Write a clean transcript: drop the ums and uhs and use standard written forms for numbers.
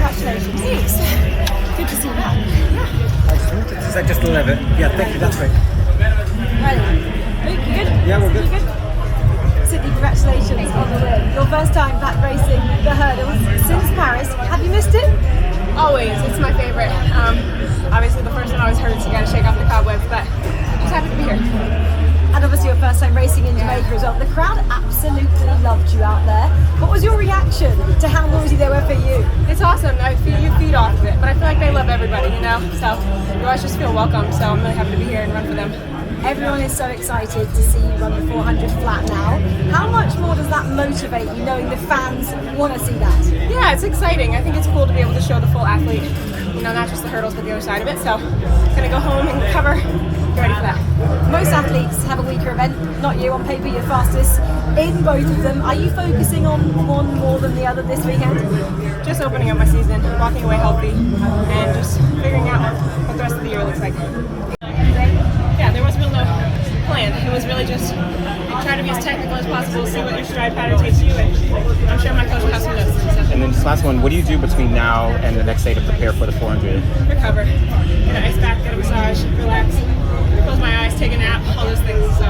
congratulations. Thanks. Good to see you back. Is that just 11? Yeah, thank you, that's great. Right. Luke, you good? Yeah, we're good. You good? Sydney, congratulations on the win. Your first time back racing the hurdles since Paris. Have you missed it? Always. It's my favorite. Obviously, the first one always hurts. You got to shake off the cobwebs, but just happy to be here. And obviously your first time racing in Jamaica as well. The crowd absolutely loved you out there. What was your reaction to how noisy they were for you? It's awesome. You feed off of it, but I feel like they love everybody, you know? So you always just feel welcome. So I'm really happy to be here and run for them. Everyone is so excited to see you run the 400 flat now. How much more does that motivate you, knowing the fans want to see that? Yeah, it's exciting. I think it's cool to be able to show the full athlete, you know, not just the hurdles, but the other side of it. So I'm going to go home and recover, get ready for that. Most athletes have a weaker event, not you. On paper, you're fastest in both of them. Are you focusing on one more than the other this weekend? Just opening up my season, walking away healthy, and just figuring out what the rest of the year looks like. Yeah, there was really no plan. It was really just try to be as technical as possible, see what your stride pattern takes you, and I'm sure my coach will have some notes. So. And then this last one, what do you do between now and the next day to prepare for the 400? Recover, get an ice bath, get a massage, relax, close my eyes, take a nap, all those things. So